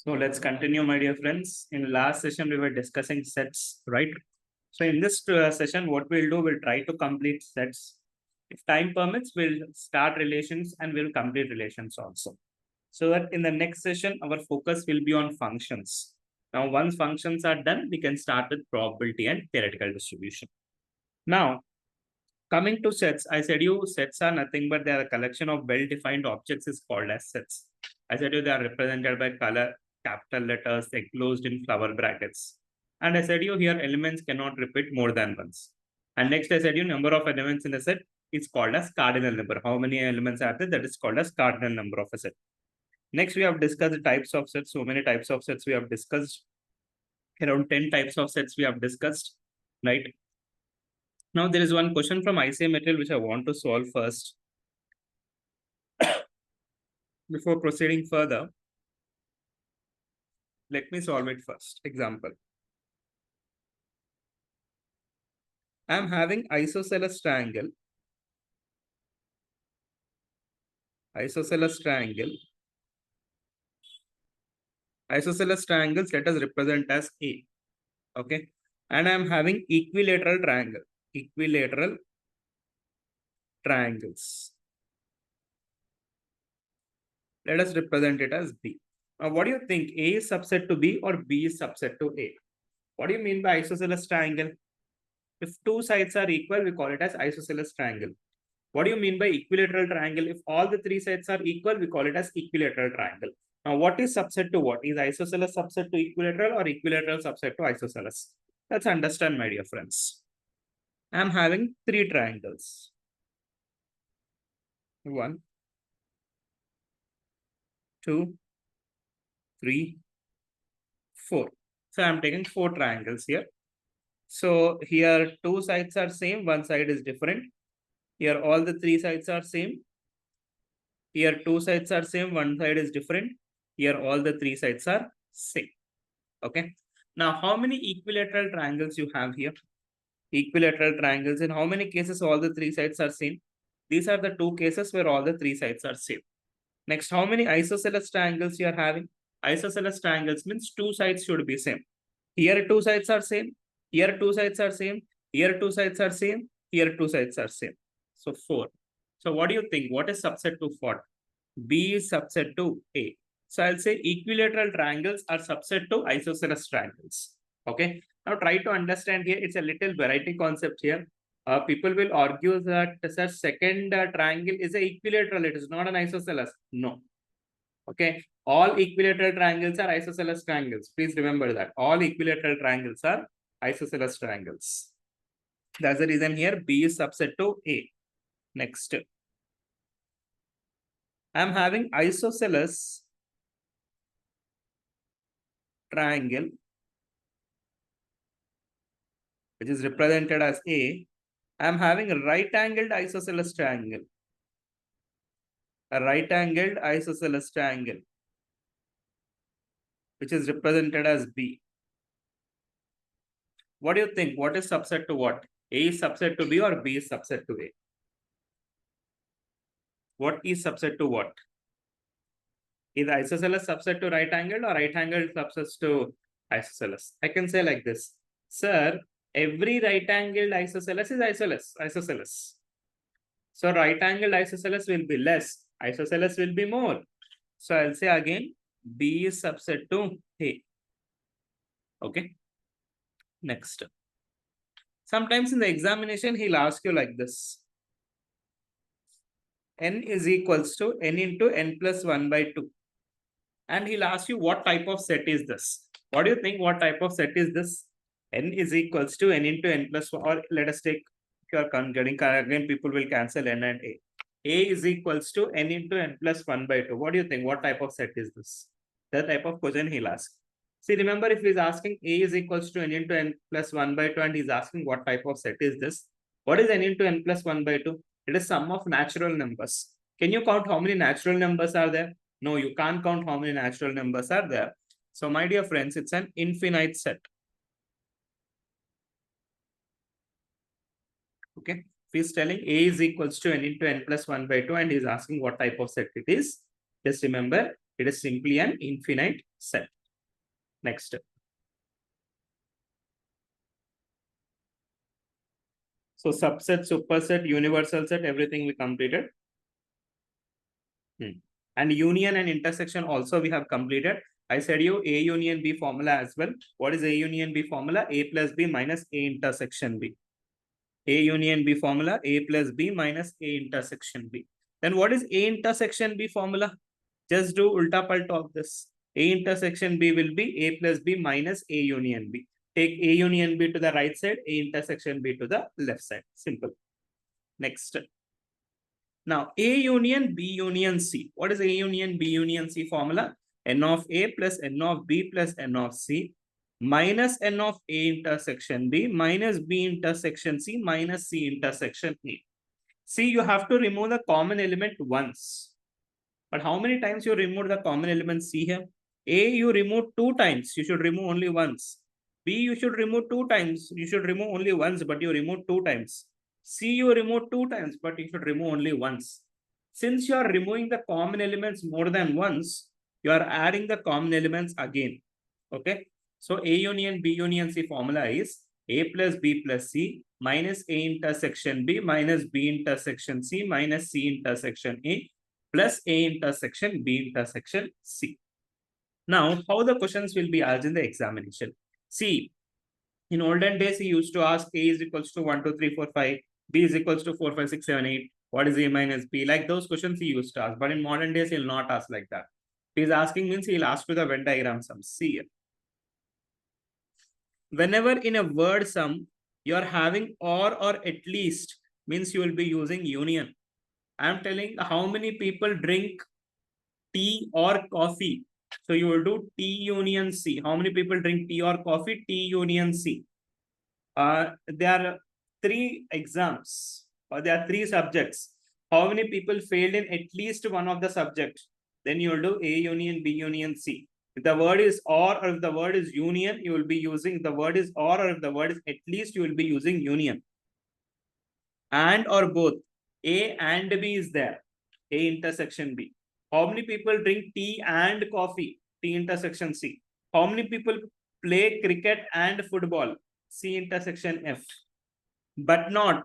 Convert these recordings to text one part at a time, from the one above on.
So let's continue, my dear friends. In last session, we were discussing sets, right? So in this session, what we'll do, we'll try to complete sets. If time permits, we'll start relations and we'll complete relations also. So that in the next session, our focus will be on functions. Now, once functions are done, we can start with probability and theoretical distribution. Now, coming to sets, I said you sets are nothing but they are a collection of well-defined objects is called as sets. I said you they are represented by color, capital letters enclosed in flower brackets. And I said you here elements cannot repeat more than once. And next I said you number of elements in a set is called as cardinal number. How many elements are there? That is called as cardinal number of a set. Next we have discussed the types of sets. So many types of sets we have discussed. Around 10 types of sets we have discussed, right? Now there is one question from ICA material which I want to solve first. Before proceeding further, let me solve it first. Example. I am having isosceles triangle. Isosceles triangles, let us represent as A. Okay. And I am having equilateral triangle. Equilateral triangles. Let us represent it as B. Now, what do you think? A is subset to B or B is subset to A? What do you mean by isosceles triangle? If two sides are equal, we call it as isosceles triangle. What do you mean by equilateral triangle? If all the three sides are equal, we call it as equilateral triangle. Now, what is subset to what? Is isosceles subset to equilateral or equilateral subset to isosceles? Let's understand, my dear friends. I am having three triangles. 1, 2, 3, 4. So I am taking 4 triangles here. So here 2 sides are same, one side is different. Here all the 3 sides are same. Here 2 sides are same, one side is different. Here all the 3 sides are same. Okay. Now how many equilateral triangles you have here? Equilateral triangles, in how many cases all the 3 sides are same? These are the 2 cases where all the 3 sides are same. Next, how many isosceles triangles you are having? Isosceles triangles means 2 sides should be same. Here 2 sides are same. Here 2 sides are same. Here 2 sides are same. Here 2 sides are same. So 4. So what do you think? What is subset to what? B is subset to A. So I'll say equilateral triangles are subset to isosceles triangles. Okay. Now try to understand here. It's a little variety concept here. People will argue that the second triangle is a equilateral. It is not an isosceles. No. Okay. All equilateral triangles are isosceles triangles. Please remember that. All equilateral triangles are isosceles triangles. That's the reason here B is subset to A. Next. I'm having isosceles triangle, which is represented as A. I'm having a right-angled isosceles triangle. A right-angled isosceles triangle, which is represented as B. What do you think? What is subset to what? A is subset to B or B is subset to A? What is subset to what? Is isosceles subset to right angle or right angle subsets to isosceles? I can say like this. Sir, every right angled isosceles is isosceles. So right angled isosceles will be less. Isosceles will be more. So I'll say again, B is subset to A. Okay. Next. Sometimes in the examination, he'll ask you like this. N is equals to N into N plus 1 by 2. And he'll ask you what type of set is this? What do you think? What type of set is this? N is equals to N into N plus 1. Or let us take, if you are getting again, people will cancel N and A. A is equals to N into N plus 1 by 2. What do you think? What type of set is this? The type of question he'll ask. See, remember, if he's asking A is equals to N into N plus 1 by 2 and he's asking what type of set is this? What is N into N plus 1 by 2? It is sum of natural numbers. Can you count how many natural numbers are there? No, you can't count how many natural numbers are there. So, my dear friends, it's an infinite set. Okay. If he's telling A is equals to N into N plus 1 by 2 and he's asking what type of set it is, just remember, It is simply an infinite set. Next. So subset, superset, universal set, everything we completed. And union and intersection also we have completed. I said you A union B formula as well. What is A union B formula? A plus B minus A intersection B. A union B formula, A plus B minus A intersection B. Then what is A intersection B formula? Just do ulta palta of this. A intersection B will be A plus B minus A union B. Take A union B to the right side, A intersection B to the left side. Simple. Next. Now, A union B union C. What is A union B union C formula? N of A plus N of B plus N of C minus N of A intersection B minus B intersection C minus C intersection A. See, you have to remove the common element once. But how many times you remove the common element C here? A, you remove 2 times. You should remove only once. B, you should remove 2 times. You should remove only once, but you remove 2 times. C, you remove 2 times, but you should remove only once. Since you are removing the common elements more than once, you are adding the common elements again. Okay. So A union B union C formula is A plus B plus C minus A intersection B minus B intersection C minus C intersection A plus A intersection B intersection C. Now, how the questions will be asked in the examination? See, in olden days, he used to ask A is equals to 1, 2, 3, 4, 5, B is equals to 4, 5, 6, 7, 8. What is A minus B? Like those questions he used to ask. But in modern days, he'll not ask like that. If he's asking means he'll ask to the Venn diagram sum. See, whenever in a word sum, you're having or at least means you will be using union. I'm telling how many people drink tea or coffee. So you will do T union C. How many people drink tea or coffee? T union C. There are 3 exams or there are 3 subjects. How many people failed in at least one of the subjects? Then you will do A union, B union, C. If the word is or if the word is union, you will be using the word is or if the word is at least, you will be using union. And or both. A and B is there. A intersection B. How many people drink tea and coffee? T intersection C. How many people play cricket and football? C intersection F. But not.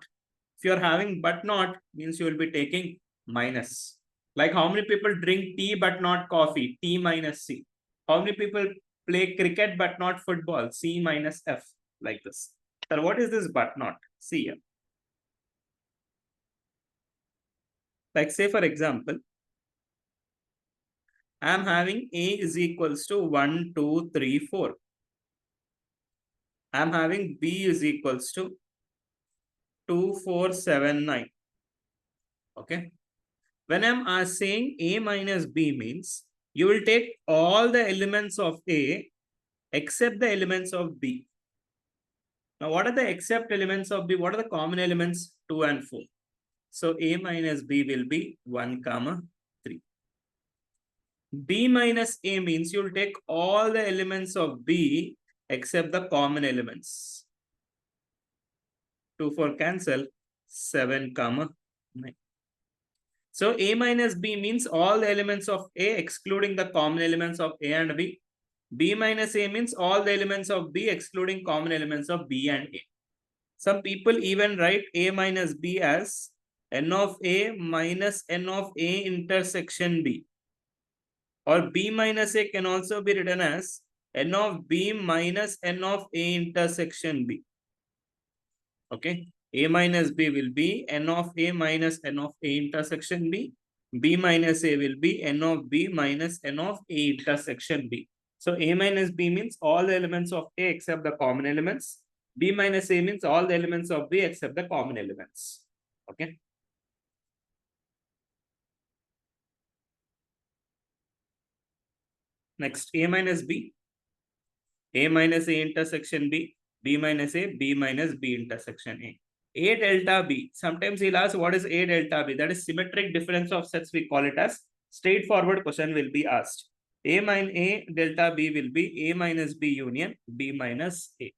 If you're having but not, means you will be taking minus. Like how many people drink tea but not coffee? T minus C. How many people play cricket but not football? C minus F. Like this. So what is this but not? See here. Like say for example, I am having A is equals to 1, 2, 3, 4. I am having B is equals to 2, 4, 7, 9. Okay. When I'm saying A minus B means you will take all the elements of A except the elements of B. Now, what are the except elements of B? What are the common elements? 2 and 4. So A minus B will be 1, 3. B minus A means you'll take all the elements of B except the common elements. 2, 4 cancel, 7, 9. So A minus B means all the elements of A excluding the common elements of A and B. B minus A means all the elements of B excluding common elements of B and A. Some people even write A minus B as N of A minus N of A intersection B. Or B minus A can also be written as N of B minus N of A intersection B. Okay. A minus B will be N of A minus N of A intersection B. B minus A will be N of B minus N of A intersection B. So A minus B means all the elements of A except the common elements. B minus A means all the elements of B except the common elements. Okay. Next, A minus B. A minus A intersection B. B minus A, B minus B intersection A. A delta B. Sometimes he'll ask what is A delta B? That is symmetric difference of sets. We call it as straightforward question will be asked. A minus A delta B will be A minus B union B minus A.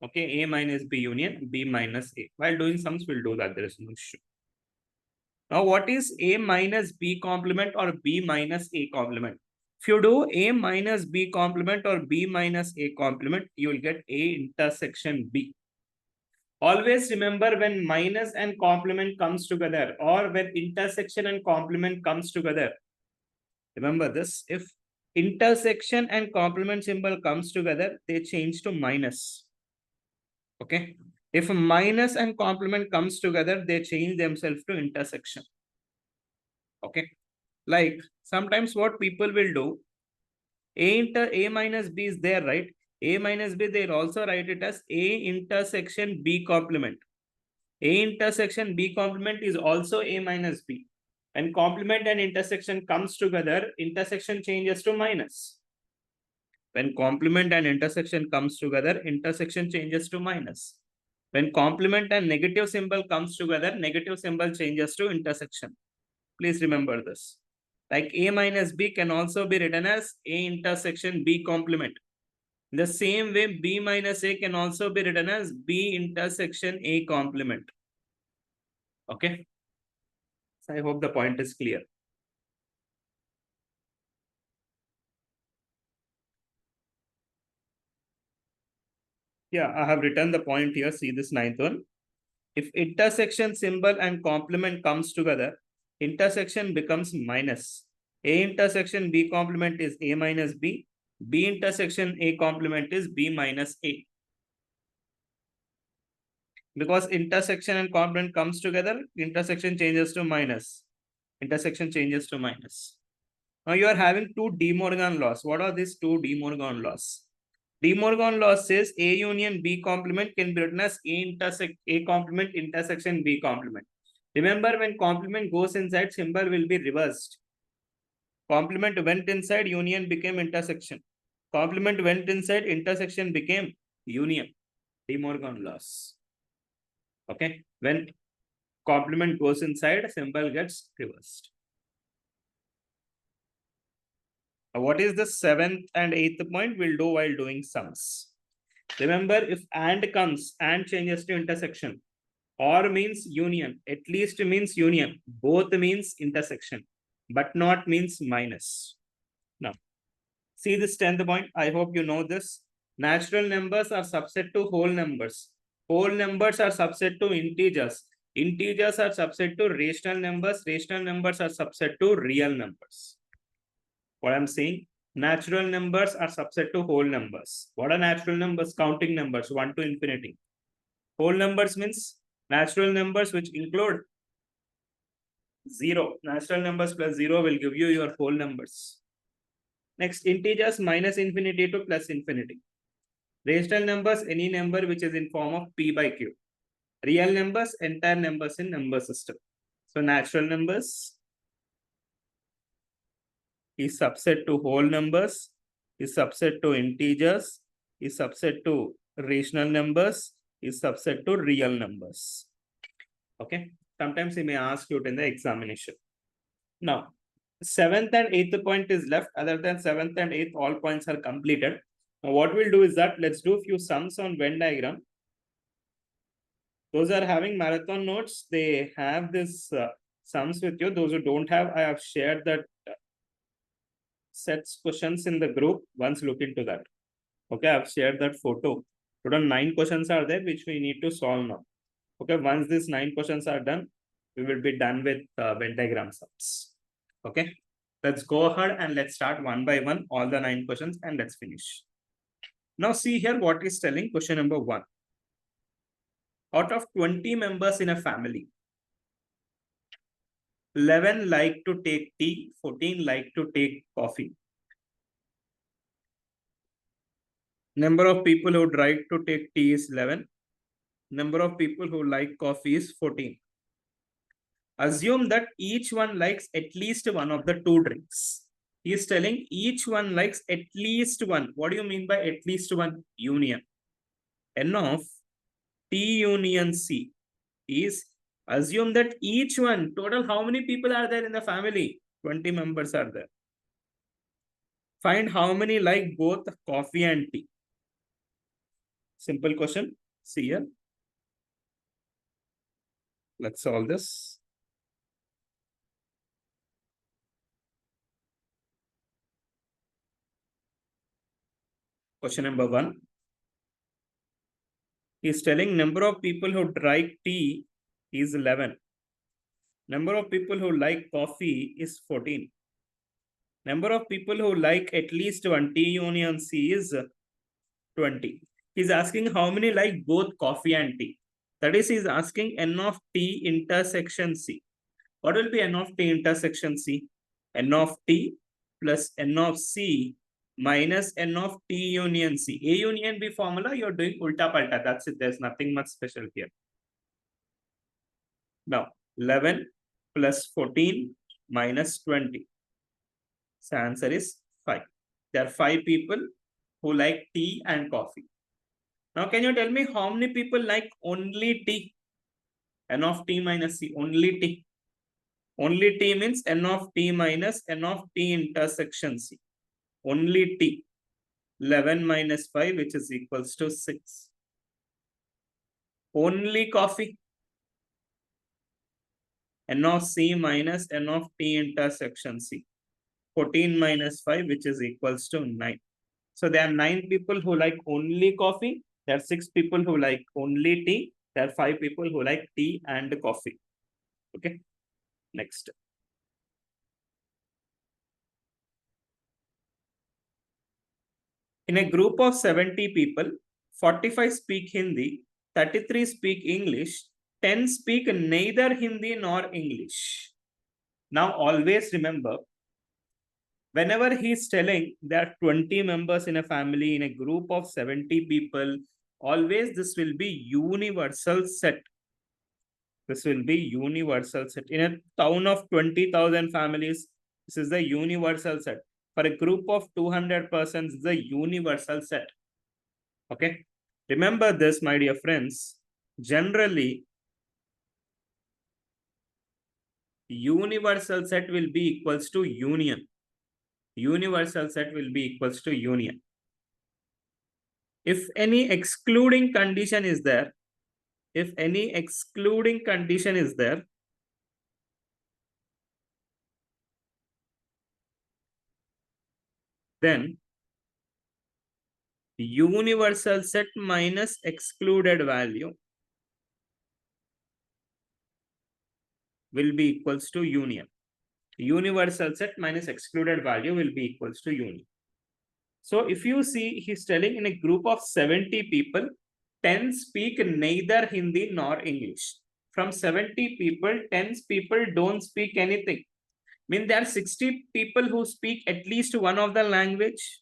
Okay, A minus B union B minus A. While doing sums, we'll do that. There is no issue. Now, what is A minus B complement or B minus A complement? If you do A minus B complement or B minus A complement, you will get A intersection B. Always remember when minus and complement comes together or when intersection and complement comes together. Remember this, if intersection and complement symbol comes together, they change to minus. Okay. If minus and complement comes together, they change themselves to intersection. Okay. Like sometimes what people will do, A minus B is there, right? A minus B, they'll also write it as A intersection B complement. A intersection B complement is also A minus B. When complement and intersection comes together, intersection changes to minus. When complement and intersection comes together, intersection changes to minus. When complement and negative symbol comes together, negative symbol changes to intersection. Please remember this. Like A minus B can also be written as A intersection B complement. In the same way, B minus A can also be written as B intersection A complement. Okay. So I hope the point is clear. Yeah, I have written the point here. See this ninth one. If intersection symbol and complement comes together, intersection becomes minus. A intersection B complement is A minus B. B intersection A complement is B minus A. Because intersection and complement comes together, intersection changes to minus. Intersection changes to minus. Now you are having two De Morgan laws. What are these two De Morgan laws? De Morgan law says A union B complement can be written as A complement intersection B complement. Remember, when complement goes inside, symbol will be reversed. Complement went inside, union became intersection. Complement went inside, intersection became union. De Morgan laws. Okay. When complement goes inside, symbol gets reversed. What is the seventh and eighth point? We'll do while doing sums. Remember, if and comes, and changes to intersection. Or means union, at least means union, both means intersection, but not means minus. Now, see this 10th point. I hope you know this. Natural numbers are subset to whole numbers. Whole numbers are subset to integers. Integers are subset to rational numbers. Rational numbers are subset to real numbers. What I'm saying, natural numbers are subset to whole numbers. What are natural numbers? Counting numbers, 1 to infinity. Whole numbers means natural numbers which include 0. Natural numbers plus 0 will give you your whole numbers. Next, integers minus infinity to plus infinity. Rational numbers, any number which is in form of p by q. Real numbers, entire numbers in number system. So natural numbers is subset to whole numbers, is subset to integers, is subset to rational numbers, is subset to real numbers. Okay. Sometimes he may ask you in the examination. Now, 7th and 8th point is left. Other than 7th and 8th, all points are completed. Now, what we'll do is that let's do a few sums on Venn diagram. Those are having marathon notes. They have this sums with you. Those who don't have, I have shared that sets questions in the group. Once look into that. Okay, I've shared that photo. Total 9 questions are there, which we need to solve now. Okay, once these 9 questions are done, we will be done with Venn diagram sums. Okay, let's go ahead and let's start one by one, all the 9 questions, and let's finish. Now see here what is telling. Question number 1. Out of 20 members in a family, 11 like to take tea, 14 like to take coffee. Number of people who would like to take tea is 11. Number of people who like coffee is 14. Assume that each one likes at least one of the two drinks. He is telling each one likes at least one. What do you mean by at least one? Union. N of T union C is, assume that each one, total how many people are there in the family? 20 members are there. Find how many like both coffee and tea. Simple question. See here. Let's solve this. Question number 1. He is telling number of people who like tea is 11. Number of people who like coffee is 14. Number of people who like at least one T union C is 20. He's asking how many like both coffee and tea. That is, he's asking N of T intersection C. What will be N of T intersection C? N of T plus N of C minus N of T union C. A union B formula, you're doing ulta palta. That's it. There's nothing much special here. Now, 11 plus 14 minus 20. So answer is 5. There are 5 people who like tea and coffee. Now, can you tell me how many people like only tea? N of T minus C, only T. Only T means N of T minus N of T intersection C. Only T. 11 minus 5, which is equals to 6. Only coffee. N of C minus N of T intersection C. 14 minus 5, which is equals to 9. So there are 9 people who like only coffee. There are 6 people who like only tea. There are 5 people who like tea and coffee. Okay. Next. In a group of 70 people, 45 speak Hindi, 33 speak English, 10 speak neither Hindi nor English. Now, always remember, whenever he's telling there are 20 members in a family, in a group of 70 people, always this will be universal set. This will be universal set. In a town of 20,000 families, this is the universal set. For a group of 200 persons, the universal set. Okay. Remember this, my dear friends. Generally, universal set will be equals to union. Universal set will be equals to union. If any excluding condition is there, then universal set minus excluded value will be equals to union. Universal set minus excluded value will be equals to union. So if you see, he's telling in a group of 70 people, 10 speak neither Hindi nor English. From 70 people, 10 people don't speak anything. I mean, there are 60 people who speak at least one of the language.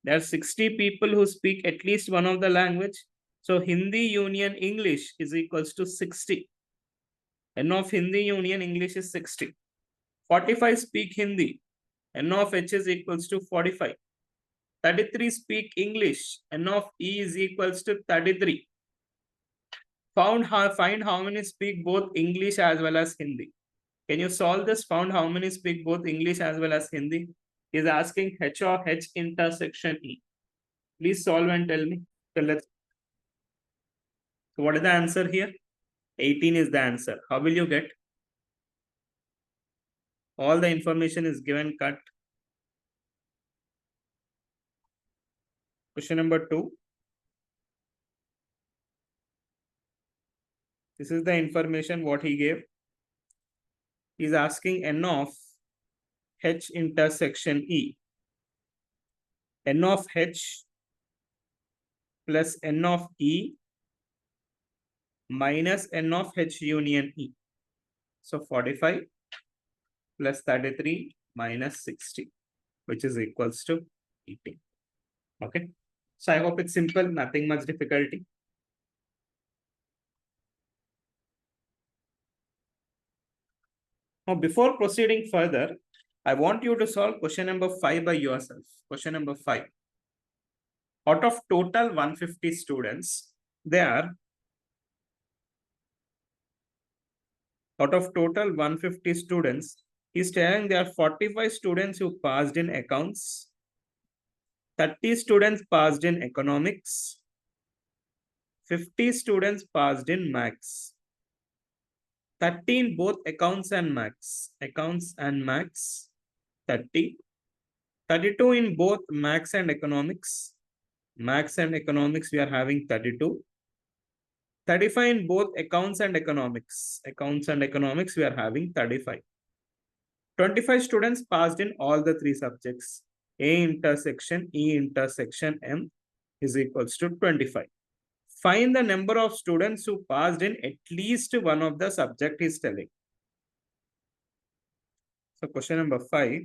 There are 60 people who speak at least one of the language. So Hindi union English is equals to 60. N of Hindi union English is 60. 45 speak Hindi. N of H is equals to 45. 33 speak English. N of E is equals to 33. Find how many speak both English as well as Hindi. Can you solve this? Found how many speak both English as well as Hindi. Is asking H of H intersection E. Please solve and tell me. So what is the answer here? 18 is the answer. How will you get? All the information is given cut. Question number 2. This is the information what he gave. He's asking N of H intersection E. N of H plus N of E minus N of H union E. So 45 plus 33 minus 60, which is equals to 18. Okay. So I hope it's simple, nothing much difficulty. Now, before proceeding further, I want you to solve question number 5 by yourself. Question number 5. Out of total 150 students, out of total 150 students, he's telling there are 45 students who passed in accounts, 30 students passed in economics, 50 students passed in maths, 30 in both accounts and maths, 30, 32 in both maths and economics, Max and economics, we are having 32. 35 in both accounts and economics. Accounts and economics, we are having 35. 25 students passed in all the three subjects. A intersection E intersection M is equals to 25. Find the number of students who passed in at least one of the subject is telling. So question number 5.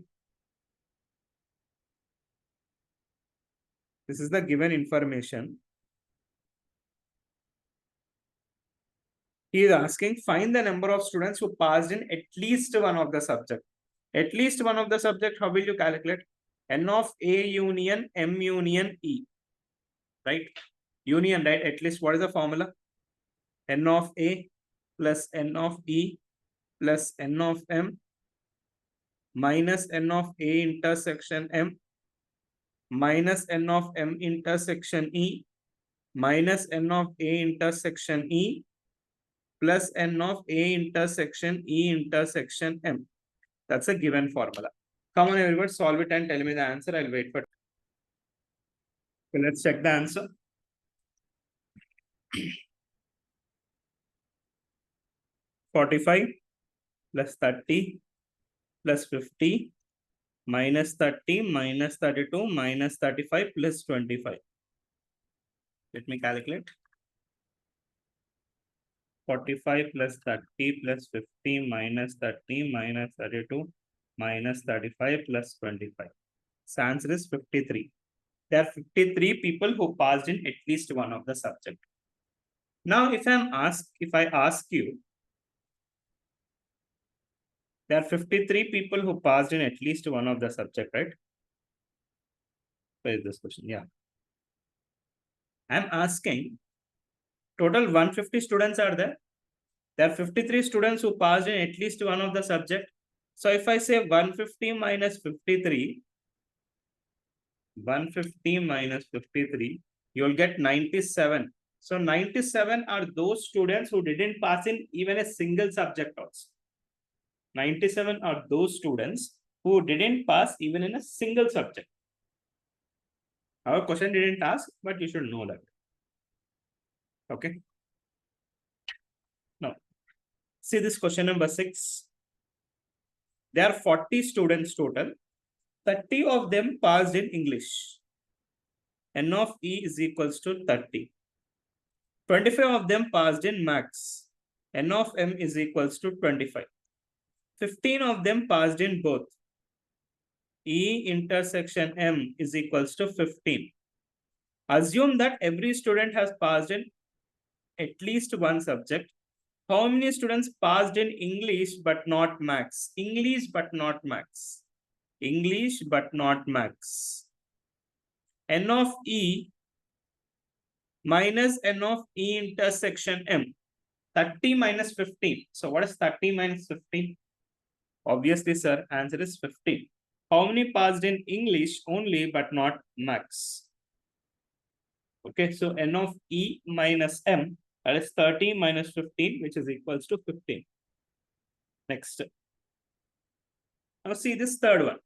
This is the given information. He is asking, find the number of students who passed in at least one of the subject. At least one of the subject, how will you calculate? N of A union M union E. Right? Union, right? At least what is the formula? N of A plus N of E plus N of M minus N of A intersection M minus N of M intersection E minus N of A intersection E plus N of A intersection E intersection M. That's a given formula. Come on, everyone, solve it and tell me the answer. I'll wait for. Okay, let's check the answer. 45 plus 30 plus 50 minus 30 minus 32 minus 35 plus 25. Let me calculate. 45 plus 30 plus 50 minus 30 minus 32 minus 35 plus 25. So answer is 53. There are 53 people who passed in at least one of the subject. Now, if I ask you, there are 53 people who passed in at least one of the subject, right? Where is this question? Yeah. I'm asking, total 150 students are there. There are 53 students who passed in at least one of the subject. So if I say 150 minus 53, 150 minus 53, you'll get 97. So 97 are those students who didn't pass in even a single subject also. 97 are those students who didn't pass even in a single subject. Our question didn't ask, but you should know that. Okay. Now, see this question number 6. There are 40 students total. 30 of them passed in English. N of E is equals to 30. 25 of them passed in Maths. N of M is equals to 25. 15 of them passed in both. E intersection M is equals to 15. Assume that every student has passed in at least one subject. How many students passed in English but not Maths? English but not Maths. English but not Maths. N of E minus N of E intersection M. 30 minus 15. So what is 30 minus 15? Obviously, sir, answer is 15. How many passed in English only but not Maths? Okay, so N of E minus M, that is 30 minus 15, which is equals to 15. Next. Now see this third one.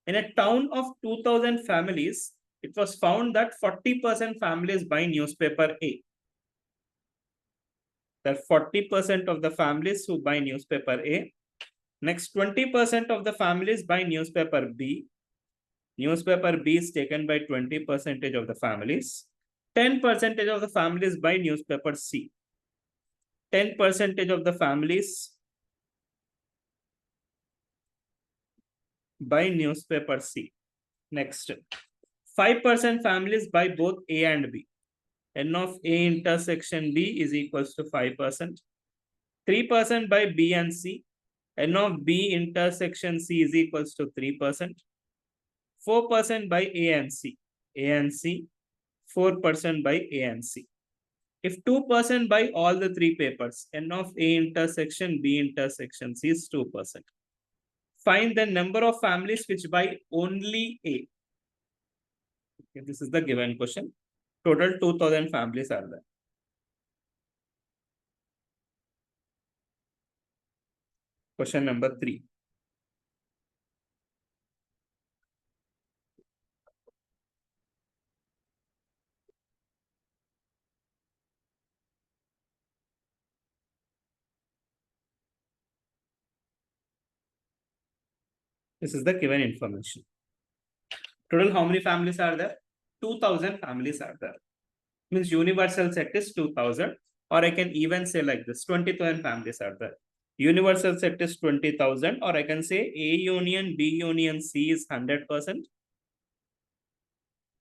In a town of 2000 families, it was found that 40% families buy newspaper A. That 40% of the families who buy newspaper A. Next, 20% of the families buy newspaper B. Newspaper B is taken by 20% of the families. 10% of the families buy newspaper C. 10% of the families buy newspaper C. Next, 5% families buy both A and B. N of A intersection B is equals to 5%. 3% buy B and C. N of B intersection C is equals to 3%. 4% by A and C. A and C. 4% by A and C. If 2% buy all the three papers, N of A intersection B intersection C is 2%. Find the number of families which buy only A. Okay, this is the given question. Total 2000 families are there. Question number 3. This is the given information. Total, how many families are there? 2000 families are there. Means universal set is 2000, or I can even say like this, 20,000 families are there. Universal set is 20,000, or I can say A union B union C is 100%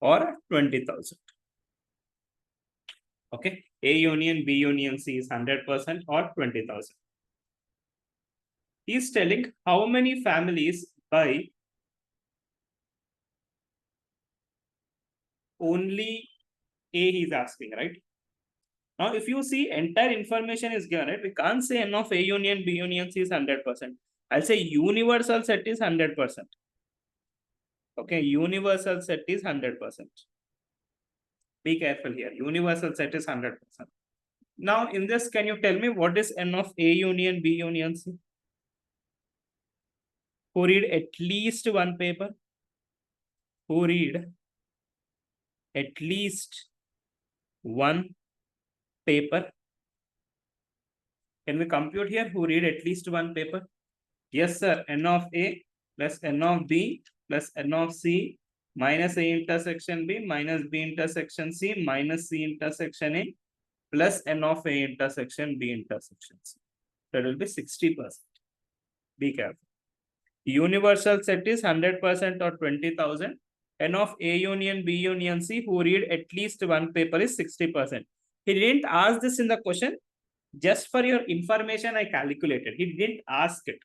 or 20,000. Okay, A union B union C is 100% or 20,000. He is telling how many families by only A he is asking, right? Now, if you see entire information is given, right? We can't say N of A union B union C is 100%. I'll say universal set is 100%. Okay, universal set is 100%. Be careful here. Universal set is 100%. Now, in this, can you tell me what is N of A union B union C? Who read at least one paper? Who read at least one paper? Can we compute here? Who read at least one paper? Yes, sir. N of A plus N of B plus N of C minus A intersection B minus B intersection C minus C intersection A plus N of A intersection B intersection C. That will be 60%. Be careful. Universal set is 100% or 20,000. N of A union B union C who read at least one paper is 60%. He didn't ask this in the question. Just for your information, I calculated. He didn't ask it.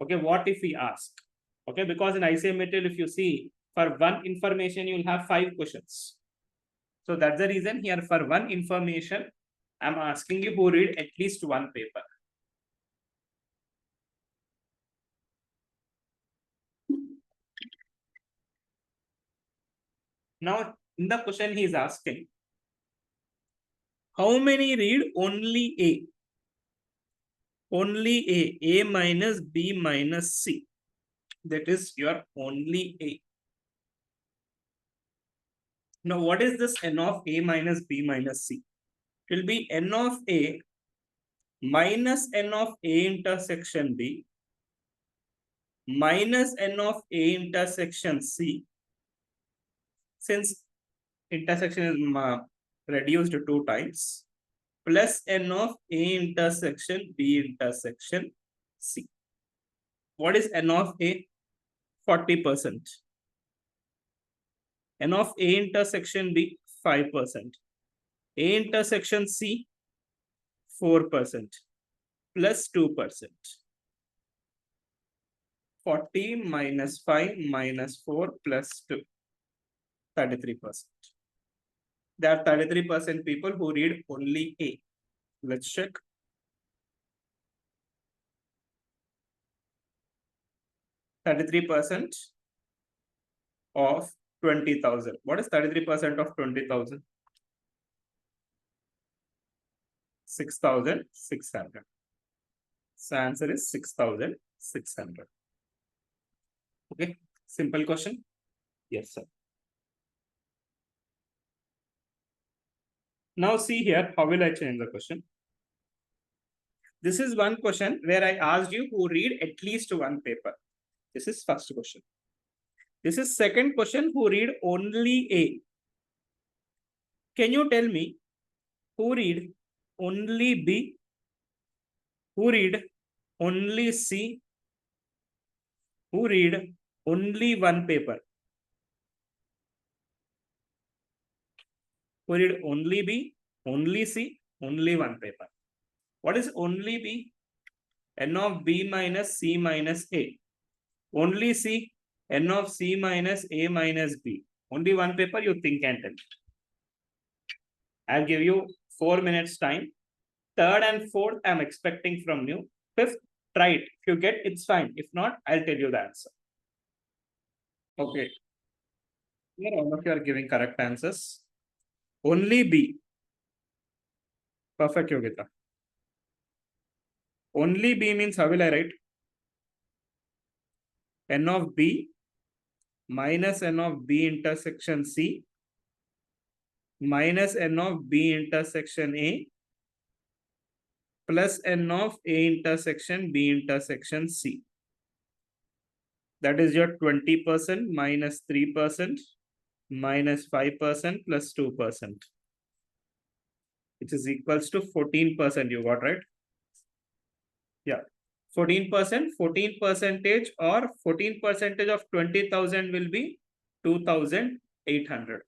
Okay, what if he asked? Okay, because in ICM material, if you see, for one information, you'll have 5 questions. So that's the reason here for one information, I'm asking you who read at least one paper. Now, in the question, he is asking, how many read only A? Only A minus B minus C. That is your only A. Now, what is this N of A minus B minus C? It will be N of A minus N of A intersection B minus N of A intersection C. Since intersection is reduced 2 times, plus N of A intersection B intersection C. What is N of A? 40%. N of A intersection B, 5%. A intersection C, 4%. Plus 2%. 40 minus 5 minus 4 plus 2. 33%. There are 33% people who read only A. Let's check. (33% of 20,000. What is 33% of 20,000? 6,600. So answer is 6,600. Okay, simple question. Yes, sir. Now see here, how will I change the question? This is one question where I asked you who read at least one paper. This is first question. This is second question, who read only A. Can you tell me who read only B? Who read only C? Who read only one paper? Who read only B, only C, only one paper? What is only B? N of B minus C minus A. Only C, N of C minus A minus B. Only one paper, you think and tell. I'll give you 4 minutes time. Third and fourth, I'm expecting from you. Fifth, try it. If you get, it's fine. If not, I'll tell you the answer. Okay. Here, all of you are giving correct answers. Only B. Perfect, Yogita. Only B means how will I write? N of B minus N of B intersection C minus N of B intersection A plus N of A intersection B intersection C. That is your 20% minus 3% minus 5% plus 2%, which is equals to 14%. You got right? Yeah. 14%, 14 percentage or 14 percentage of 20,000 will be 2,800.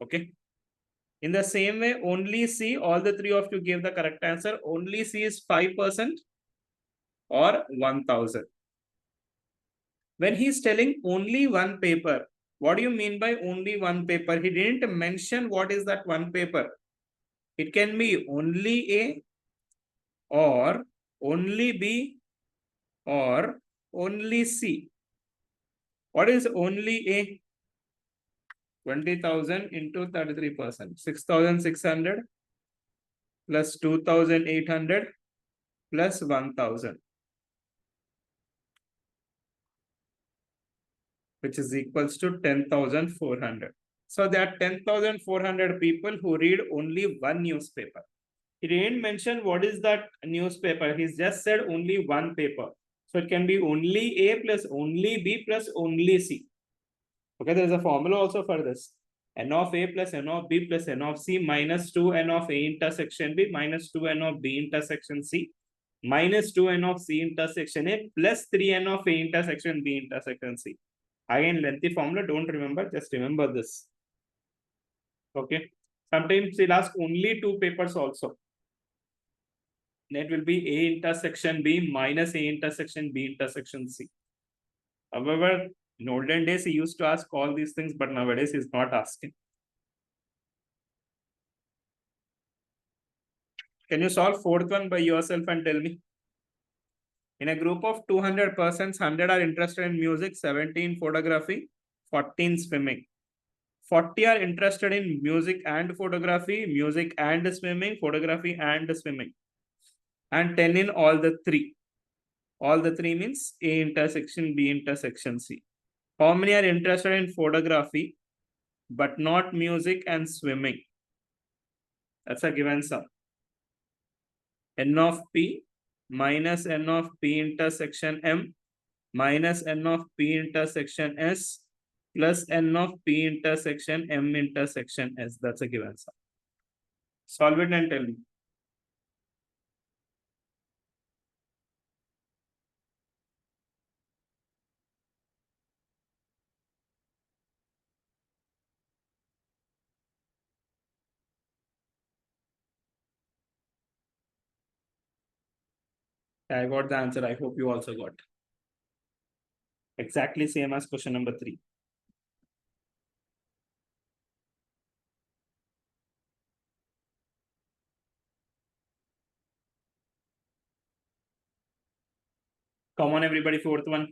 Okay. In the same way, only C, all the three of you gave the correct answer. Only C is 5% or 1,000. When he's telling only one paper, what do you mean by only one paper? He didn't mention what is that one paper. It can be only A or only B or only C. What is only A? 20,000 into 33%. 6,600 plus 2,800 plus 1,000, which is equals to 10,400. So there are 10,400 people who read only one newspaper. He didn't mention what is that newspaper. He's just said only one paper. So it can be only A plus only B plus only C. Okay, there is a formula also for this. N of A plus N of B plus N of C minus 2N of A intersection B minus 2N of B intersection C minus 2N of C intersection A plus 3N of A intersection B intersection C. Again, lengthy formula, don't remember, just remember this. Okay. Sometimes he'll ask only two papers also. That will be A intersection B minus A intersection B intersection C. However, in olden days, he used to ask all these things, but nowadays he's not asking. Can you solve fourth one by yourself and tell me? In a group of 200 persons, 100 are interested in music, 17 photography, 14 swimming. 40 are interested in music and photography, music and swimming, photography and swimming. And 10 in all the three. All the three means A intersection B intersection C. How many are interested in photography, but not music and swimming? That's a given sum. N of P minus N of P intersection M minus N of P intersection S plus N of P intersection M intersection S. That's a given sum. Solve it and tell me. I got the answer. I hope you also got. Exactly same as question number 3. Come on, everybody, fourth one.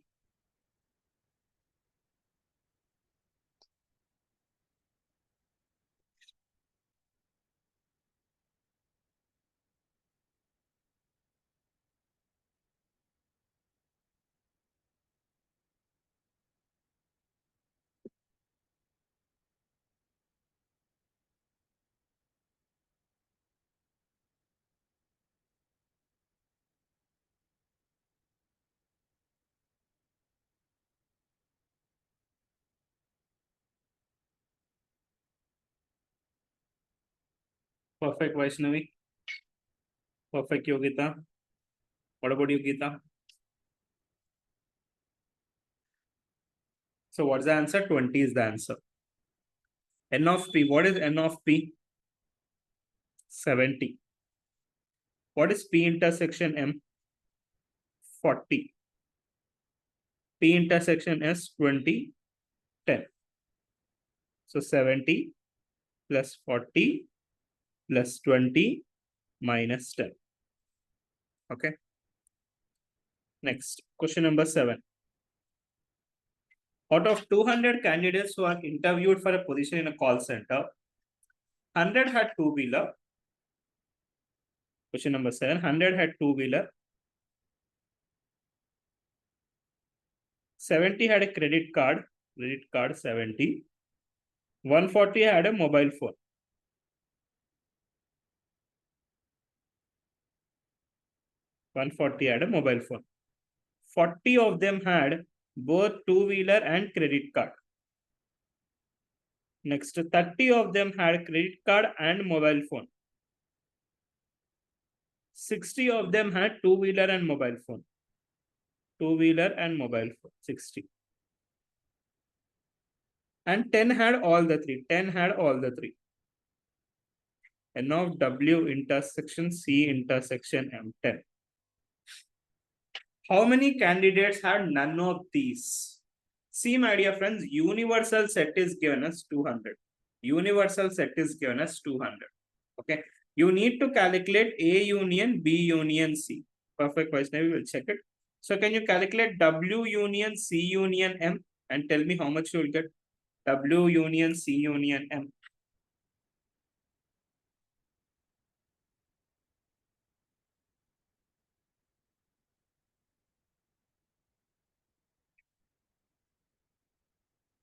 Perfect, Vaishnavi. Perfect, Yogita. What about you, Geeta? So what's the answer? 20 is the answer. N of P. What is N of P? 70. What is P intersection M? 40. P intersection S? 20, 10. So 70 plus 40 plus 20 minus 10. Okay. Next, question number 7. Out of 200 candidates who are interviewed for a position in a call center, 100 had two-wheeler. Question number 7. 100 had two-wheeler. 70 had a credit card 70. 140 had a mobile phone. 140 had a mobile phone. 40 of them had both two-wheeler and credit card. Next, 30 of them had credit card and mobile phone. 60 of them had two-wheeler and mobile phone. Two-wheeler and mobile phone, 60. And 10 had all the three. 10 had all the three. N of W intersection C intersection M10. How many candidates had none of these? See, my dear friends, universal set is given as 200. Universal set is given as 200. Okay. You need to calculate A union B union C. Perfect, Vaishnavi, we will check it. So can you calculate W union C union M and tell me how much you will get? W union C union M.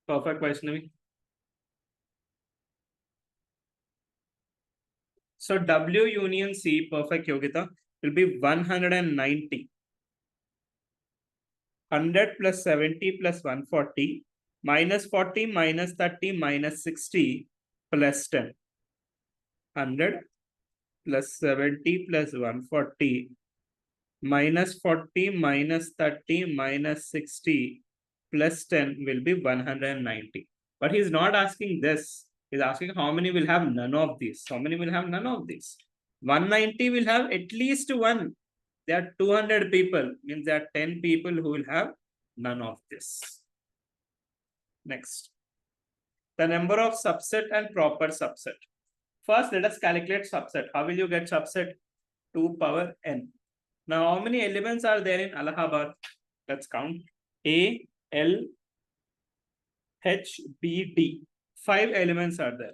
Perfect, Vaishnavi. So W union C, perfect, Yogita, will be 190. 100 plus 70 plus 140 minus 40 minus 30 minus 60 plus 10. 100 plus 70 plus 140 minus 40 minus 30 minus 60 plus 10 will be 190. But he's not asking this. He's asking how many will have none of these. How many will have none of these? 190 will have at least one. There are 200 people, means there are 10 people who will have none of this. Next. The number of subset and proper subset. First, let us calculate subset. How will you get subset? 2 power n. Now, how many elements are there in Allahabad? Let's count. A, L, H, B, D. 5 elements are there.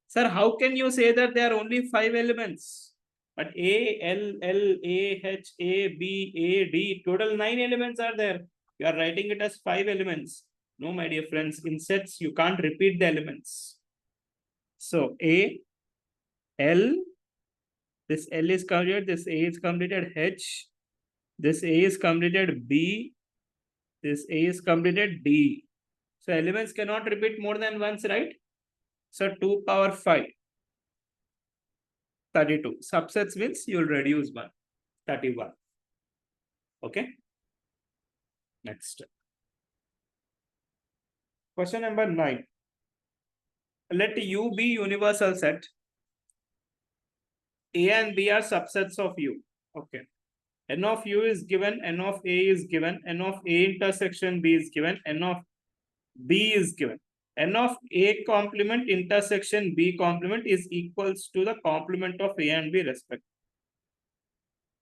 Sir, how can you say that there are only 5 elements? But A, L, L, A, H, A, B, A, D, total 9 elements are there. You are writing it as 5 elements. No, my dear friends, in sets, you can't repeat the elements. So, A, L, this L is completed, this A is completed, H, this A is completed, B, this A is completed, D. So, elements cannot repeat more than once, right? So, 2 power 5. 32. Subsets means you will reduce 1. 31. Okay. Next. Question number 9. Let U be universal set. A and B are subsets of U. Okay. N of U is given, N of A is given, N of A intersection B is given, N of B is given. N of A complement intersection B complement is equals to the complement of A and B respectively.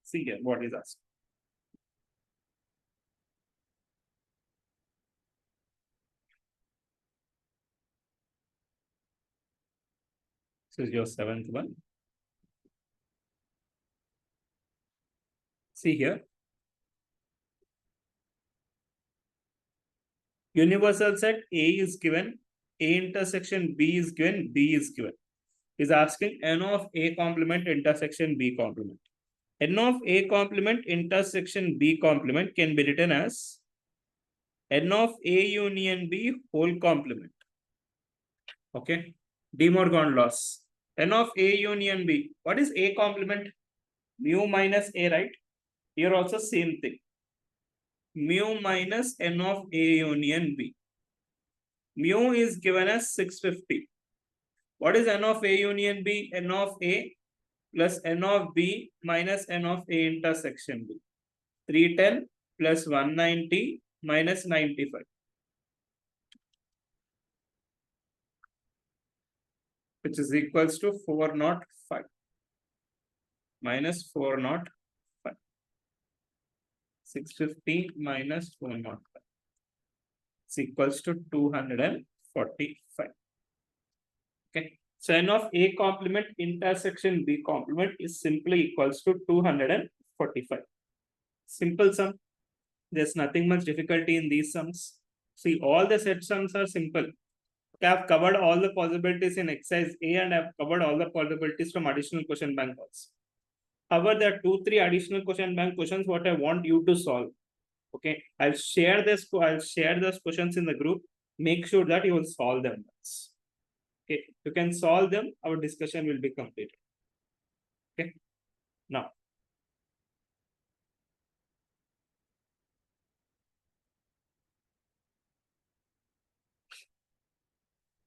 See here what is asked. This is your 7th one. See here. Universal set A is given, A intersection B is given, B is given. Is asking N of A complement intersection B complement. N of A complement intersection B complement can be written as N of A union B whole complement. Okay. De Morgan loss. N of A union B. What is A complement? Mu minus A, right? Here also same thing. Mu minus N of A union B. Mu is given as 650. What is N of A union B? N of A plus N of B minus N of A intersection B. 310 plus 190 minus 95. Which is equals to 405. Minus 405. 650 minus 405. It's equals to 245. Okay. So N of A complement intersection B complement is simply equals to 245. Simple sum. There's nothing much difficulty in these sums. See, all the set sums are simple. I have covered all the possibilities in exercise A and I have covered all the possibilities from additional question bank also. However, there are 2-3 additional question bank questions what I want you to solve. Okay, I'll share those questions in the group. Make sure that you will solve them once. Okay, you can solve them, our discussion will be completed. Okay, now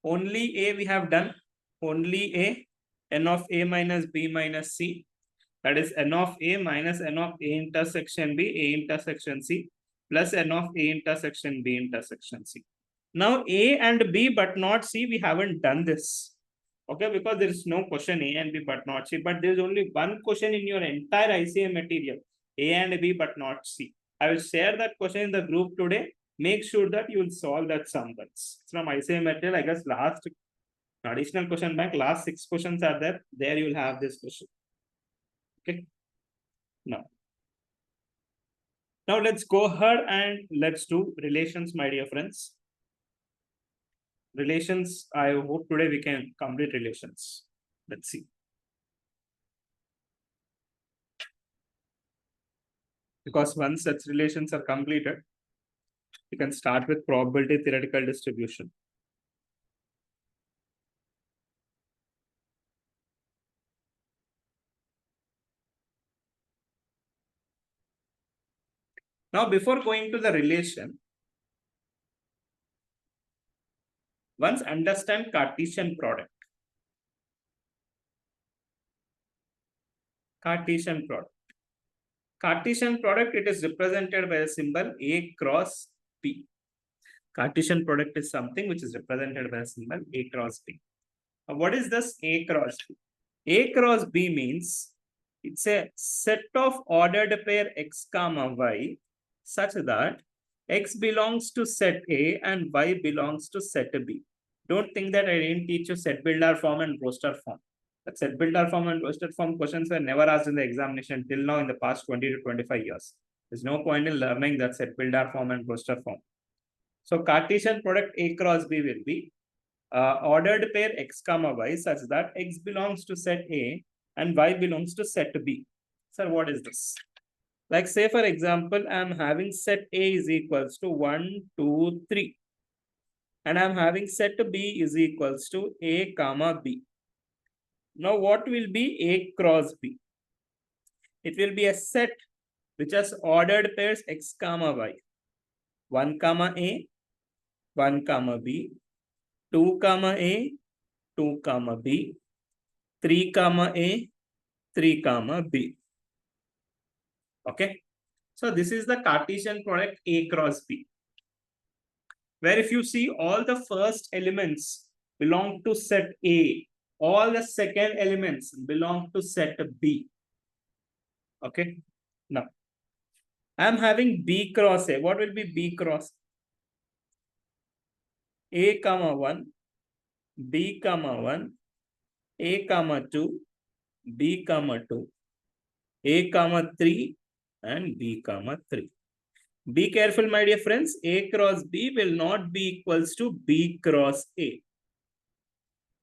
only A we have done, only A, n of A minus B minus C, that is n of A minus n of A intersection B, A intersection C, plus n of A intersection B intersection C. Now A and B but not C, we haven't done this. Okay, because there is no question A and B but not C, but there is only one question in your entire ICA material, A and B but not C. I will share that question in the group today. Make sure that you will solve that sum once. It's from ICA material, I guess last additional question bank, last 6 questions are there. There you will have this question. Okay. Now let's go ahead and let's do relations, my dear friends. Relations, I hope today we can complete relations. Let's see. Because once such relations are completed, you can start with probability theoretical distribution. Now, before going to the relation, once understand Cartesian product. Cartesian product. Cartesian product, it is represented by a symbol A cross B. Cartesian product is something which is represented by a symbol A cross B. Now, what is this A cross B? A cross B means it's a set of ordered pair x comma y such that x belongs to set A and y belongs to set B. Don't think that I didn't teach you set builder form and roster form. That set builder form and roster form questions were never asked in the examination till now in the past 20 to 25 years. There's no point in learning that set builder form and roster form. So Cartesian product A cross B will be ordered pair x comma y such that x belongs to set A and y belongs to set B. Sir, what is this? Like say for example, I'm having set A is equals to 1, 2, 3. And I'm having set B is equals to A comma B. Now what will be A cross B? It will be a set which has ordered pairs x comma y. 1 comma A, 1 comma B, 2 comma A, 2 comma B, 3 comma A, 3 comma B. Okay. So this is the Cartesian product A cross B. Where if you see all the first elements belong to set A, all the second elements belong to set B. Okay. Now, I am having B cross A. What will be B cross? A comma 1, B comma 1, A comma 2, B comma 2, A comma 3, and B comma 3. Be careful, my dear friends. A cross B will not be equals to B cross A.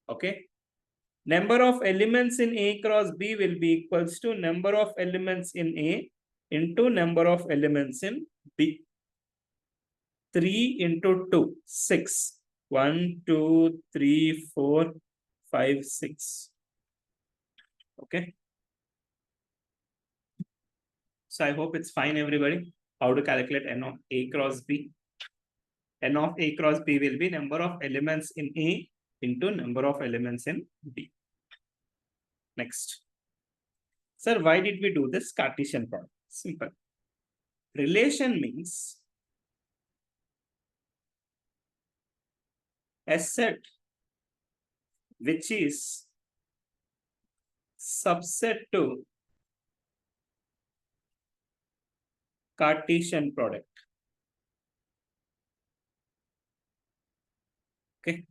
Okay. Number of elements in A cross B will be equals to number of elements in A into number of elements in B. 3 into 2, 6. 1, 2, 3, 4, 5, 6. Okay. So I hope it's fine, everybody. How to calculate n of A cross B? N of A cross B will be number of elements in A into number of elements in B. Next. Sir, why did we do this Cartesian product? Simple. Relation means a set which is subset to Cartesian product. Okay.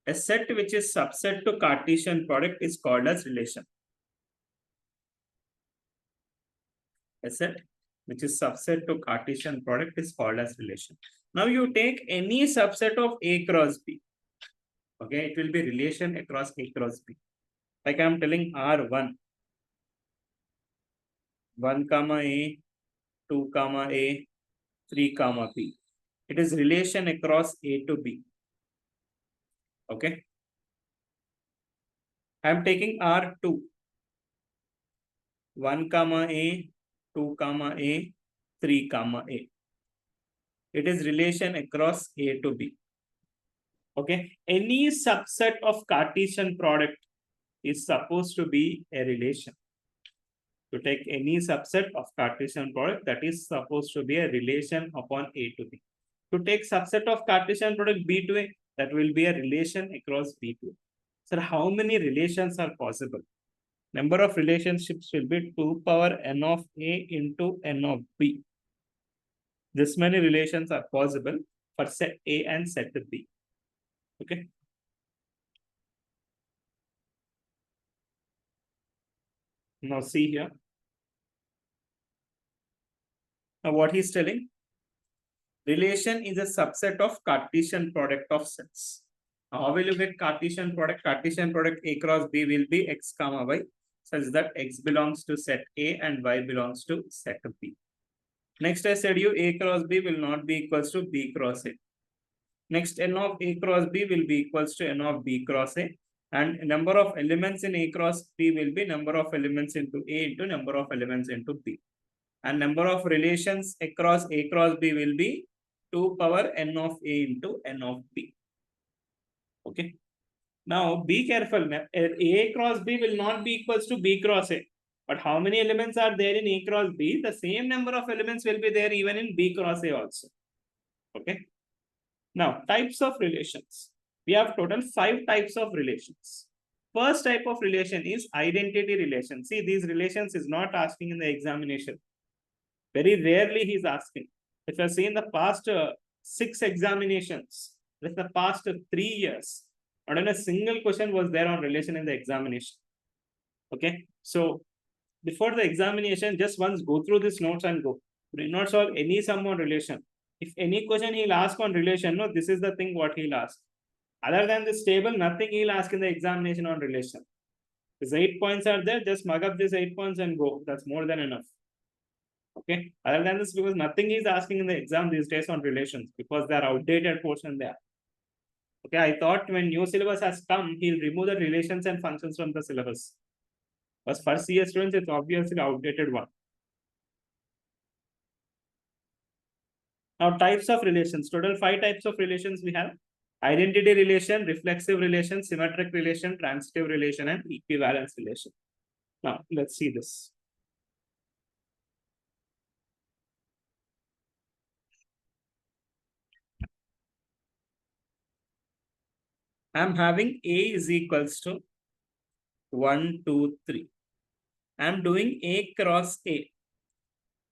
A set which is subset to Cartesian product is called as relation. A set which is subset to Cartesian product is called as relation. Now you take any subset of A cross B. Okay, it will be relation across A cross B. Like I am telling R1, 1 comma A, 2 comma A, 3 comma B. It is relation across A to B. Okay. I am taking R2. 1 comma A, 2 comma A, 3 comma A. It is relation across A to B. Okay. Any subset of Cartesian product is supposed to be a relation. To take any subset of Cartesian product, that is supposed to be a relation upon A to B. To take subset of Cartesian product B to A, that will be a relation across B to A. So how many relations are possible? Number of relationships will be 2 power n of A into n of B. This many relations are possible for set A and set B. Okay. Now see here. Now what he's telling? Relation is a subset of Cartesian product of sets. How will you get Cartesian product? Cartesian product A cross B will be x comma y, such that x belongs to set A and y belongs to set B. Next, I said you A cross B will not be equals to B cross A. Next, n of A cross B will be equals to n of B cross A. And number of elements in A cross B will be number of elements into A into number of elements into B. And number of relations across A cross B will be 2 power n of A into n of B. Okay. Now be careful. A cross B will not be equals to B cross A. But how many elements are there in A cross B? The same number of elements will be there even in B cross A also. Okay. Now, types of relations. We have total 5 types of relations. First type of relation is identity relation. See, these relations is not asking in the examination. Very rarely he is asking. If you see in the past 6 examinations, with the past 3 years, not even a single question was there on relation in the examination. Okay. So, before the examination, just once go through these notes and go. Do not solve any sum on relation. If any question he'll ask on relation, no, this is the thing what he'll ask. Other than this table, nothing he'll ask in the examination on relation. These 8 points are there, just mug up these 8 points and go. That's more than enough. Okay. Other than this, because nothing he's asking in the exam these days on relations, because they are outdated portion there. Okay, I thought when new syllabus has come, he'll remove the relations and functions from the syllabus. But for CS students, it's obviously outdated one. Now, types of relations. Total 5 types of relations we have. Identity relation, reflexive relation, symmetric relation, transitive relation, and equivalence relation. Now, let's see this. I'm having A is equals to 1, 2, 3. I'm doing A cross A.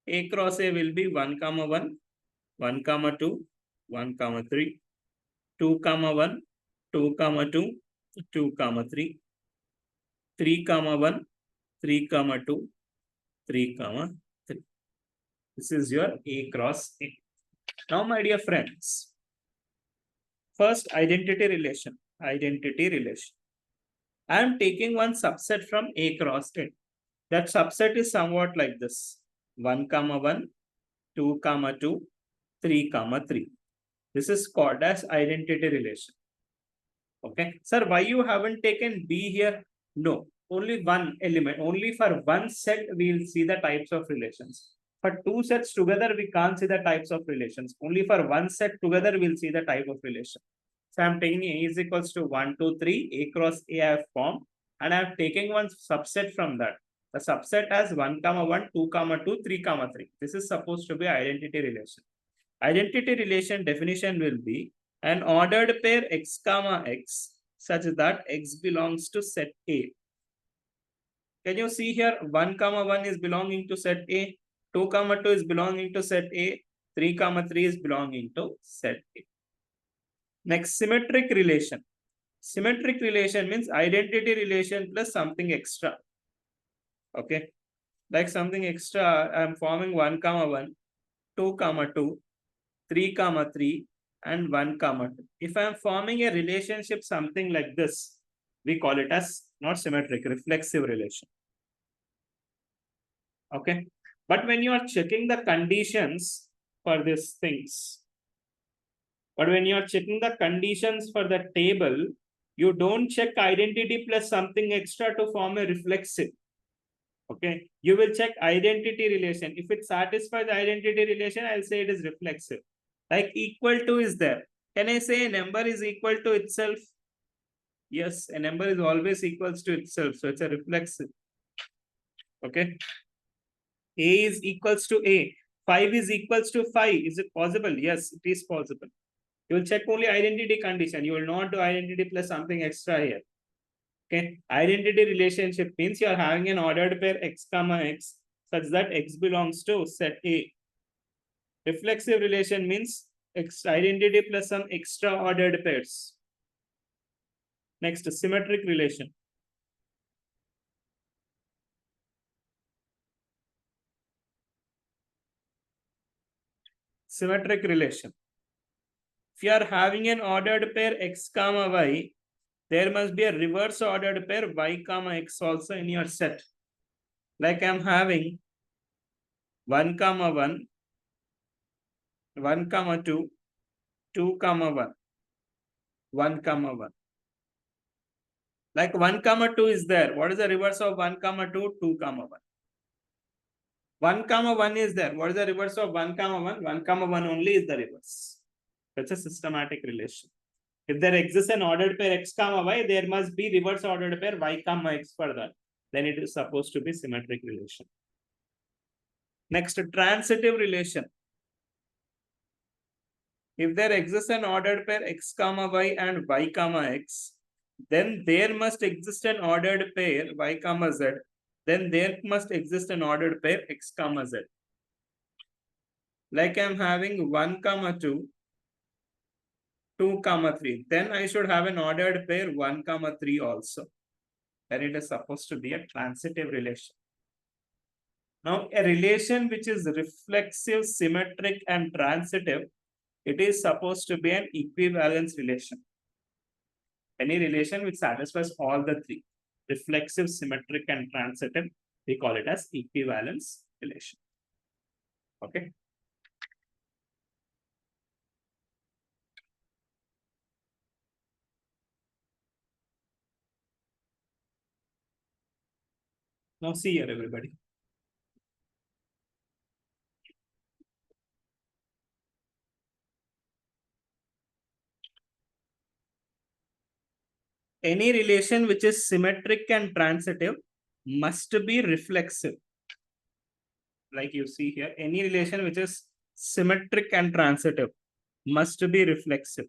A cross A will be 1, 1, 1, 2, 1, 3, 2, 1, 2, 2, 2, 3, 3, 1, 3, 2, 3, 3. This is your A cross A. Now, my dear friends, first identity relation. Identity relation. I am taking one subset from A cross A. That subset is somewhat like this. 1, 1, 2, 2, 3, 3. This is called as identity relation. Okay. Sir, why you haven't taken B here? No. Only one element. Only for one set we will see the types of relations. For 2 sets together, we can't see the types of relations. Only for one set together, we'll see the type of relation. So I'm taking A is equals to 1, 2, 3. A cross A I have formed. And I'm taking one subset from that. The subset has 1, 1, 2, 2, 3, 3. This is supposed to be identity relation. Identity relation definition will be an ordered pair x comma x such that x belongs to set A. Can you see here 1, 1 is belonging to set A, 2, 2 is belonging to set A, 3, 3 is belonging to set A. Next, symmetric relation. Symmetric relation means identity relation plus something extra. Okay. Like something extra, I am forming 1, 1, 2, 2, 3, 3, and 1, 2. If I am forming a relationship something like this, we call it as not symmetric, reflexive relation. Okay. But when you are checking the conditions for these things. But when you're checking the conditions for the table, you don't check identity plus something extra to form a reflexive. Okay, you will check identity relation. If it satisfies the identity relation, I'll say it is reflexive. Like equal to is there. Can I say a number is equal to itself? Yes, a number is always equals to itself. So it's a reflexive. Okay. A is equals to A. 5 is equals to 5. Is it possible? Yes, it is possible. You will check only identity condition. You will not do identity plus something extra here. Okay. Identity relationship means you are having an ordered pair x comma x such that x belongs to set A. Reflexive relation means x identity plus some extra ordered pairs. Next, symmetric relation. Symmetric relation. If you are having an ordered pair x comma y, there must be a reverse ordered pair y comma x also in your set. Like I'm having 1 comma 1, 1 comma 2, 2 comma 1, 1 comma 1. Like 1 comma 2 is there. What is the reverse of 1 comma 2? 2 comma 1. 1 comma 1 is there. What is the reverse of 1 comma 1? 1 comma 1 only is the reverse. That's a systematic relation. If there exists an ordered pair x comma y, there must be reverse ordered pair y comma x for that. Then it is supposed to be symmetric relation. Next, transitive relation. If there exists an ordered pair x comma y and y comma x, then there must exist an ordered pair y comma z. Then there must exist an ordered pair x comma z. Like I'm having 1 comma 2, 2 comma 3. Then I should have an ordered pair 1 comma 3 also. Then it is supposed to be a transitive relation. Now, a relation which is reflexive, symmetric, and transitive, it is supposed to be an equivalence relation. Any relation which satisfies all the three, reflexive, symmetric, and transitive, we call it as equivalence relation. Okay. Now see here, everybody. Any relation which is symmetric and transitive must be reflexive. Like you see here, any relation which is symmetric and transitive must be reflexive.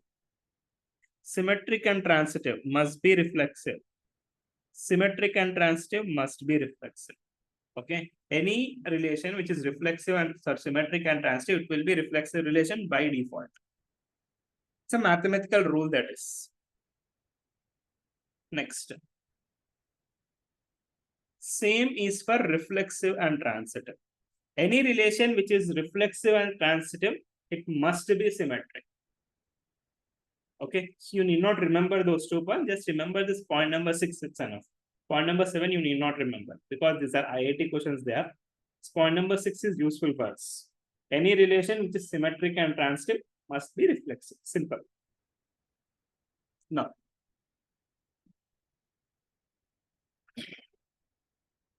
Symmetric and transitive must be reflexive. Symmetric and transitive must be reflexive. Okay. Any relation which is reflexive and symmetric and transitive, it will be reflexive relation by default. It's a mathematical rule that is. Next. Same is for reflexive and transitive. Any relation which is reflexive and transitive, it must be symmetric. Okay, so you need not remember those 2 points. Just remember this point number 6, it's enough. Point number 7, you need not remember because these are IIT questions there. Point number 6 is useful for us. Any relation which is symmetric and transitive must be reflexive. Simple. Now,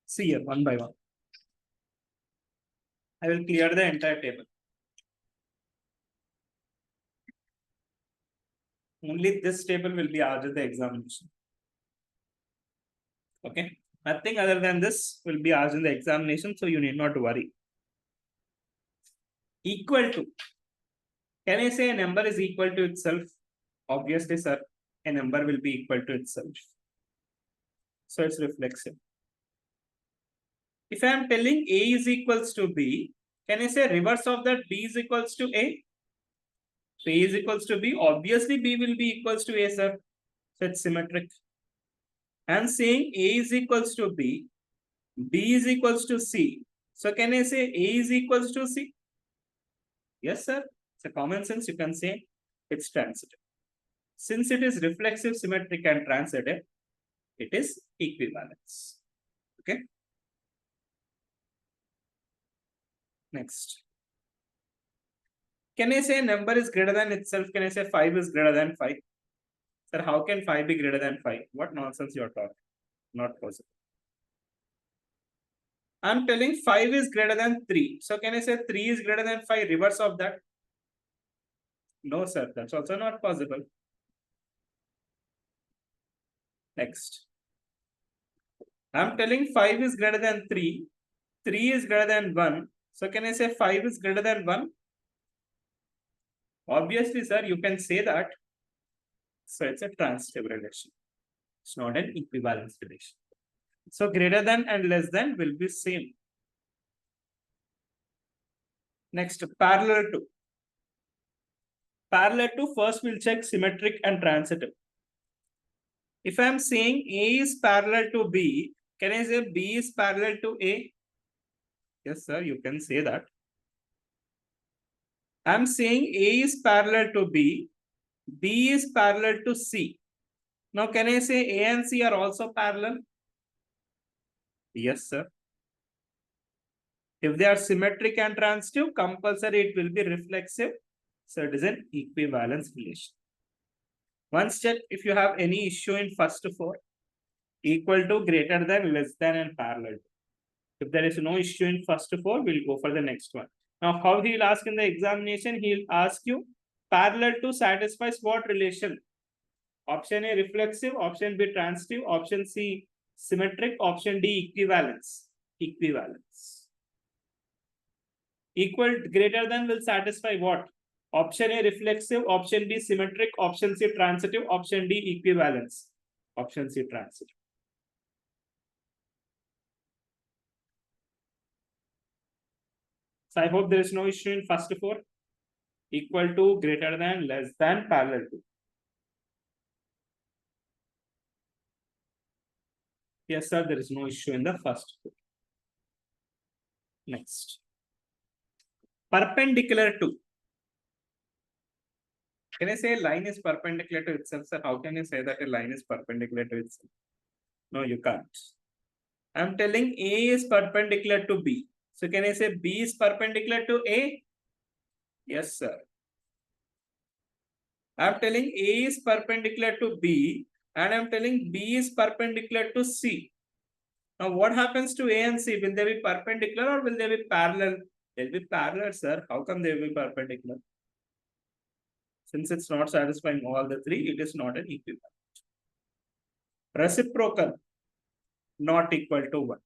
see here one by one. I will clear the entire table. Only this table will be asked in the examination. Okay. Nothing other than this will be asked in the examination, so you need not worry. Equal to. Can I say a number is equal to itself? Obviously, sir, a number will be equal to itself. So it's reflexive. If I am telling A is equals to B, can I say reverse of that B is equals to A? So A is equals to B. Obviously, B will be equals to A, sir. So it's symmetric. I am saying A is equals to B, B is equals to C. So can I say A is equals to C? Yes, sir. It's a common sense. You can say it's transitive. Since it is reflexive, symmetric, and transitive, it is equivalence. Okay. Next. Can I say number is greater than itself? Can I say 5 is greater than 5? Sir, how can 5 be greater than 5? What nonsense you're talking? Not possible. I'm telling 5 is greater than 3. So can I say 3 is greater than 5? Reverse of that? No, sir. That's also not possible. Next. I'm telling 5 is greater than 3. 3 is greater than 1. So can I say 5 is greater than 1? Obviously, sir, you can say that. So it's a transitive relation. It's not an equivalence relation. So greater than and less than will be same. Next, parallel to. Parallel to, first we'll check symmetric and transitive. If I'm saying A is parallel to B, can I say B is parallel to A? Yes, sir, you can say that. I'm saying A is parallel to B, B is parallel to C. Now, can I say A and C are also parallel? Yes, sir. If they are symmetric and transitive, compulsory it will be reflexive. So it is an equivalence relation. Once check if you have any issue in first four, equal to, greater than, less than, and parallel to. If there is no issue in first four, we'll go for the next one. Now, how he will ask in the examination, he will ask you parallel to satisfies what relation? Option A reflexive, option B transitive, option C symmetric, option D equivalence. Equivalence. Equal greater than will satisfy what? Option A reflexive, option B symmetric, option C transitive, option D equivalence. Option C transitive. So I hope there is no issue in first four. Equal to, greater than, less than, parallel to. Yes, sir, there is no issue in the first four. Next. Perpendicular to. Can I say a line is perpendicular to itself, sir? How can you say that a line is perpendicular to itself? No, you can't. I'm telling A is perpendicular to B. So can I say B is perpendicular to A? Yes, sir. I'm telling A is perpendicular to B and I'm telling B is perpendicular to C. Now what happens to A and C? Will they be perpendicular or will they be parallel? They'll be parallel, sir. How come they will be perpendicular? Since it's not satisfying all the three, it is not an equivalent. Reciprocal, not equal to 1.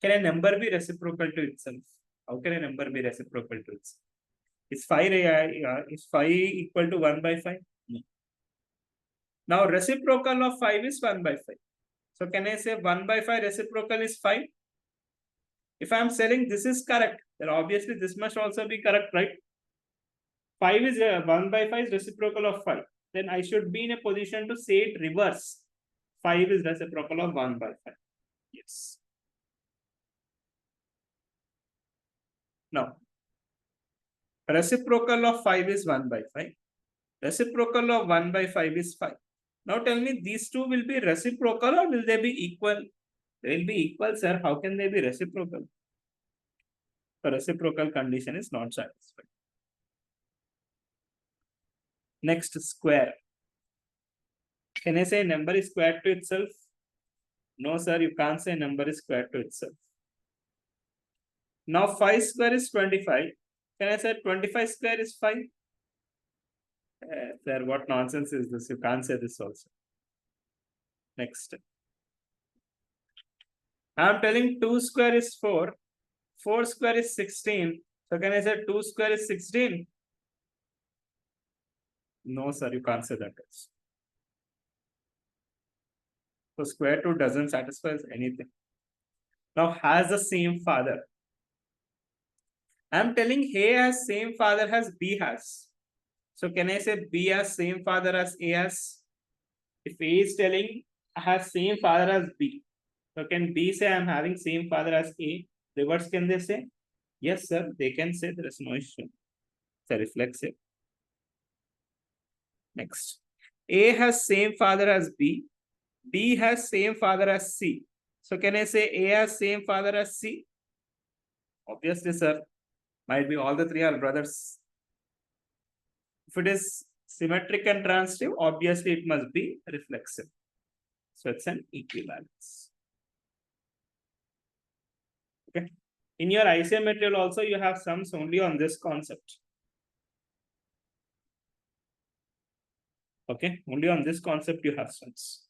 Can a number be reciprocal to itself? How can a number be reciprocal to itself? Is 5 equal to 1 by 5? No. Now reciprocal of 5 is 1 by 5. So can I say 1 by 5 reciprocal is 5? If I am saying this is correct, then obviously this must also be correct, right? 5 is 1 by 5 is reciprocal of 5. Then I should be in a position to say it reverse. 5 is reciprocal of 1 by 5. Yes. Now, reciprocal of 5 is 1 by 5. Reciprocal of 1 by 5 is 5. Now tell me, these two will be reciprocal or will they be equal? They will be equal, sir. How can they be reciprocal? The reciprocal condition is not satisfied. Next, square. Can I say number is squared to itself? No, sir, you can't say number is squared to itself. Now 5 square is 25. Can I say 25 square is 5? Sir, what nonsense is this? You can't say this also. Next. I'm telling 2 square is 4. 4 square is 16. So can I say 2 square is 16? No, sir, you can't say that. So square root doesn't satisfy anything. Now has the same father. I'm telling A has same father as B has. So can I say B has same father as A has? If A is telling has same father as B. So can B say I'm having same father as A? Reverse can they say? Yes, sir, they can say there is no issue. It's a reflexive. Next. A has same father as B. B has same father as C. So can I say A has same father as C? Obviously, sir. Might be all the three are brothers. If it is symmetric and transitive, obviously it must be reflexive. So it's an equivalence. Okay. In your ICM material also, you have sums only on this concept. Okay, only on this concept you have sums.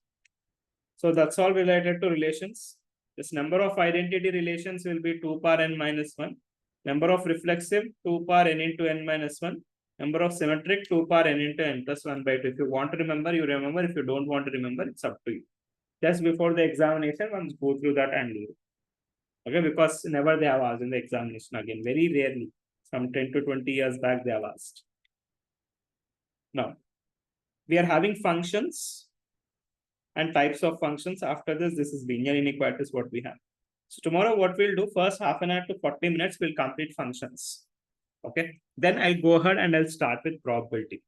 So that's all related to relations. This number of identity relations will be 2 power n minus 1. Number of reflexive 2 power n into n minus 1. Number of symmetric 2 power n into n plus 1 by 2. If you want to remember, you remember. If you don't want to remember, it's up to you. Just before the examination, once go through that and leave. Okay, because never they have asked in the examination again. Very rarely. Some 10 to 20 years back they have asked. Now, we are having functions and types of functions. After this is linear inequalities what we have. So tomorrow what we'll do, first half an hour to 40 minutes, we'll complete functions. Okay. Then I'll go ahead and I'll start with probability.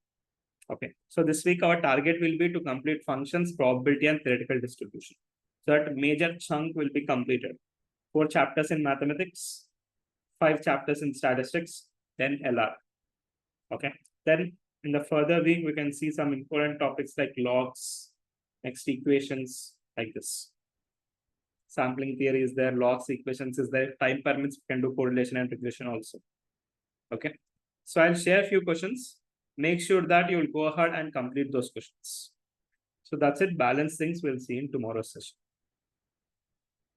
Okay. So this week our target will be to complete functions, probability and theoretical distribution. So that major chunk will be completed. 4 chapters in mathematics, 5 chapters in statistics, then LR. Okay. Then in the further week, we can see some important topics like logs, next equations like this. Sampling theory is there, logs, equations is there, time permits, we can do correlation and regression also. Okay. So I'll share a few questions. Make sure that you'll go ahead and complete those questions. So that's it. Balance things we'll see in tomorrow's session.